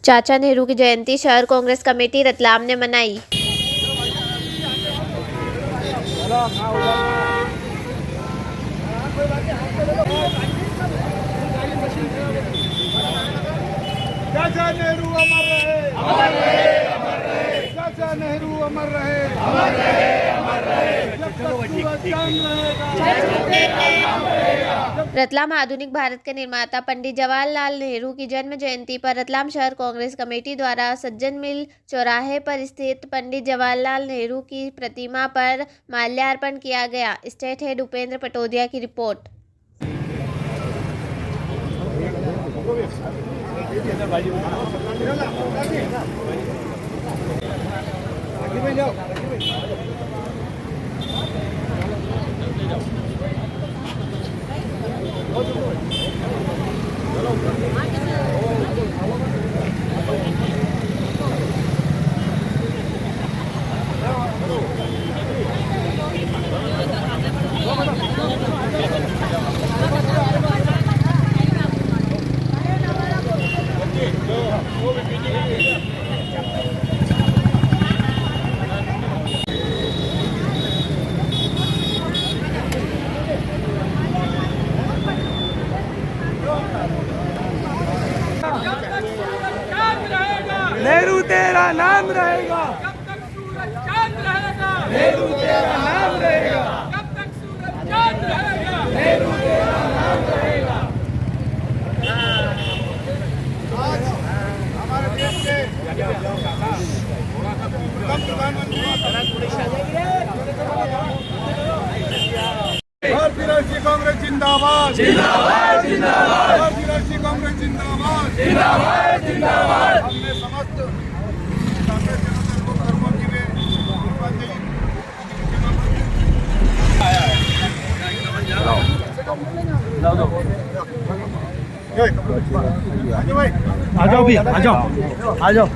चाचा नेहरू की जयंती शहर कांग्रेस कमेटी रतलाम ने मनाई। चाचा नेहरू अमर रहे, अमर रहे, अमर रहे। चाचा नेहरू अमर रहे, अमर रहे, अमर रहे। रतलाम आधुनिक भारत के निर्माता पंडित जवाहरलाल नेहरू की जन्म जयंती पर रतलाम शहर कांग्रेस कमेटी द्वारा सज्जन मिल चौराहे पर स्थित पंडित जवाहरलाल नेहरू की प्रतिमा पर माल्यार्पण किया गया। स्टेट हेड उपेंद्र पटोदिया की रिपोर्ट। नेहरू तेरा नाम रहेगा, जब तक सूरज चांद रहेगा, नेहरू तेरा नाम रहेगा, जब तक सूरज चांद रहेगा, नेहरू तेरा नाम रहेगा। आज हमारे देश के प्रधानमंत्री भारतीय राष्ट्रीय कांग्रेस जिंदाबाद, जिंदाबाद, जिंदाबाद। भारतीय राष्ट्रीय कांग्रेस जिंदाबाद, जिंदाबाद, जिंदाबाद। हमने समस्त कांग्रेस जनता को धर्मों की में आ जाओ भी, आ जाओ, आ जाओ।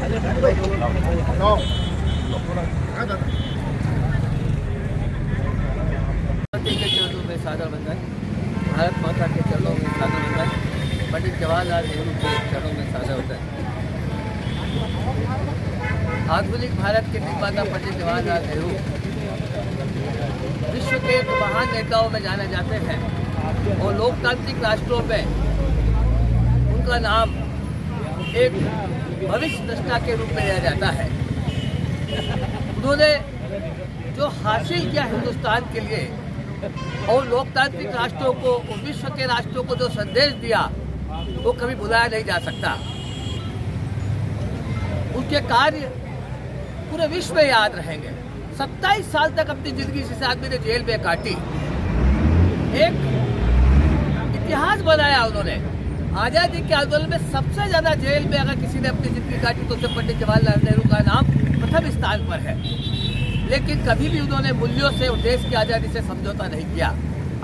के चरणों में सादर वंदन, भारत माता के चरणों में सादर वंदन, पंडित जवाहरलाल नेहरू के चरणों में सादर वंदन। आधुनिक भारत के निर्माता पंडित जवाहरलाल नेहरू विश्व के महान नेताओं में जाने जाते हैं और लोकतांत्रिक राष्ट्रों में उनका नाम एक भविष्य दृष्टा के रूप में लिया जाता है। उन्होंने जो हासिल किया हिंदुस्तान के लिए और लोकतांत्रिक राष्ट्रों को और विश्व के राष्ट्रों को जो संदेश दिया वो कभी भुलाया नहीं जा सकता। उनके कार्य पूरे विश्व में याद रहेंगे। 27 साल तक अपनी जिंदगी जिस आदमी ने जेल में काटी, एक इतिहास बनाया उन्होंने। आजादी के आंदोलन में सबसे ज्यादा जेल में अगर किसी ने अपनी जिंदगी काटी तो उसे पंडित जवाहरलाल नेहरू का नाम प्रथम स्थान पर है। लेकिन कभी भी उन्होंने मूल्यों से और देश की आज़ादी से समझौता नहीं किया।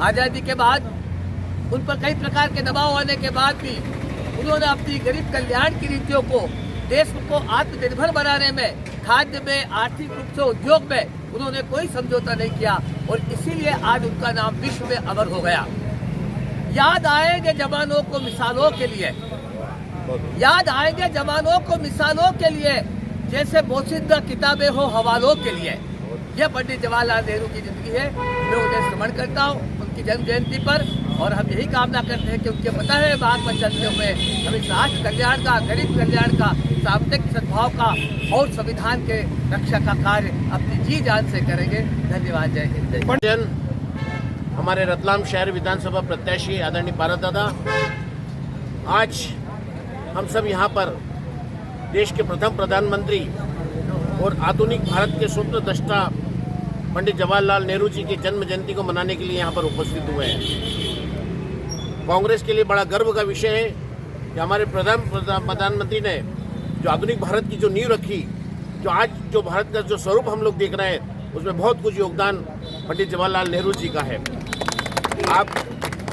आज़ादी के बाद उन पर कई प्रकार के दबाव आने के बाद भी उन्होंने अपनी गरीब कल्याण की नीतियों को देश को आत्मनिर्भर बनाने में, खाद्य में, आर्थिक रूप से उद्योग में उन्होंने कोई समझौता नहीं किया और इसीलिए आज उनका नाम विश्व में अमर हो गया। याद आएंगे जवानों को मिसालों के लिए, याद आएंगे जवानों को मिसालों के लिए, जैसे बोसिंदा किताबें हो हवालों के लिए। यह पंडित जवाहरलाल नेहरू की जिंदगी है। मैं उन्हें स्मरण करता हूँ उनकी जन्म जयंती पर और हम यही कामना करते हैं कि उनके पता है मार्ग पर चलते हुए हम इस राष्ट्र कल्याण का, गरीब कल्याण का, सामाजिक सद्भाव का और संविधान के रक्षा का कार्य अपनी जी जान से करेंगे। धन्यवाद। जय हिंद। हमारे रतलाम शहर विधानसभा प्रत्याशी आदरणीय पारस दादा, आज हम सब यहाँ पर देश के प्रथम प्रधानमंत्री और आधुनिक भारत के स्वप्न दृष्टा पंडित जवाहरलाल नेहरू जी की जन्म जयंती को मनाने के लिए यहाँ पर उपस्थित हुए हैं। कांग्रेस के लिए बड़ा गर्व का विषय है कि हमारे प्रधानमंत्री ने जो आधुनिक भारत की जो नींव रखी, जो आज जो भारत का जो स्वरूप हम लोग देख रहे हैं, उसमें बहुत कुछ योगदान पंडित जवाहरलाल नेहरू जी का है। आप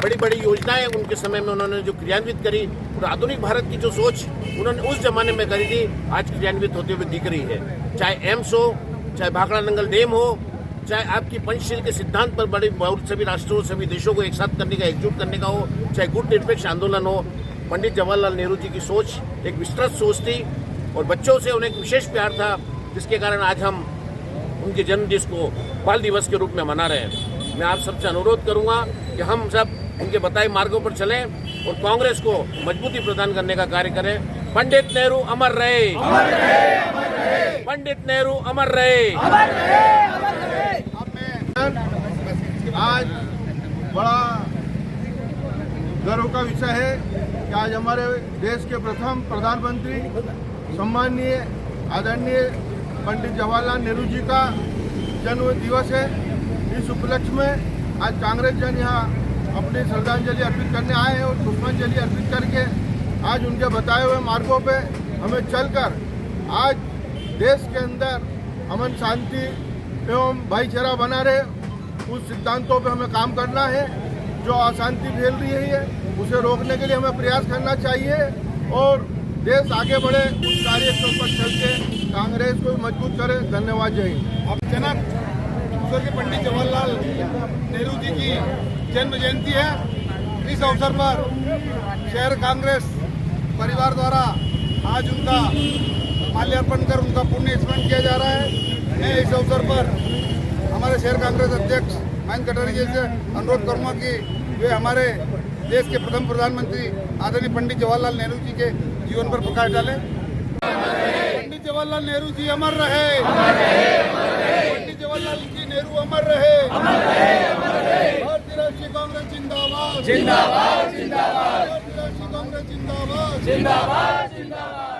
बड़ी बड़ी योजनाएं उनके समय में उन्होंने जो क्रियान्वित करी और आधुनिक भारत की जो सोच उन्होंने उस जमाने में करी थी, आज क्रियान्वित होते हुए दिख रही है। चाहे एम्स हो, चाहे भाखड़ा नंगल डैम हो, चाहे आपकी पंचशील के सिद्धांत पर बड़े बहुत सभी राष्ट्रों, सभी देशों को एक साथ करने का, एकजुट करने का हो, चाहे गुट निरपेक्ष आंदोलन हो, पंडित जवाहरलाल नेहरू जी की सोच एक विस्तृत सोच थी और बच्चों से उन्हें एक विशेष प्यार था, जिसके कारण आज हम उनके जन्मदिवस को बाल दिवस के रूप में मना रहे हैं। मैं आप सबसे अनुरोध करूंगा कि हम सब उनके बताए मार्गों पर चलें और कांग्रेस को मजबूती प्रदान करने का कार्य करें। पंडित नेहरू अमर रहे, पंडित नेहरू अमर रहे। आज बड़ा गर्व का विषय है कि आज हमारे देश के प्रथम प्रधानमंत्री सम्माननीय आदरणीय पंडित जवाहरलाल नेहरू जी का जन्म दिवस है। इस उपलक्ष्य में आज कांग्रेस जन यहाँ अपनी श्रद्धांजलि अर्पित करने आए हैं और पुष्पांजलि अर्पित करके आज उनके बताए हुए मार्गों पे हमें चलकर आज देश के अंदर अमन शांति एवं भाईचारा बना रहे, उस सिद्धांतों पे हमें काम करना है। जो अशांति फैल रही है उसे रोकने के लिए हमें प्रयास करना चाहिए और देश आगे बढ़े, उस कार्य पर चल के कांग्रेस को मजबूत करे। धन्यवाद। जय हिंद। अब जनक स्वर्गीय पंडित जवाहरलाल नेहरू जी की जन्म जयंती है। इस अवसर पर शहर कांग्रेस परिवार द्वारा आज उनका माल्यार्पण कर उनका पुण्य स्मरण किया जा रहा है। मैं इस अवसर पर हमारे शहर कांग्रेस अध्यक्ष महेंद्र कटारिया जी से अनुरोध करूँगा कि वे हमारे देश के प्रथम प्रधानमंत्री आदरणीय पंडित जवाहरलाल नेहरू जी के जीवन पर प्रकाश डालें। पंडित जवाहरलाल नेहरू जी अमर रहे, पंडित जवाहरलाल जी नेहरू अमर रहे। भारतीय राष्ट्रीय कांग्रेस जिंदाबाद, जिंदाबाद, जिंदाबाद। भारतीय राष्ट्रीय कांग्रेस जिंदाबाद, जिंदाबाद, जिंदाबाद।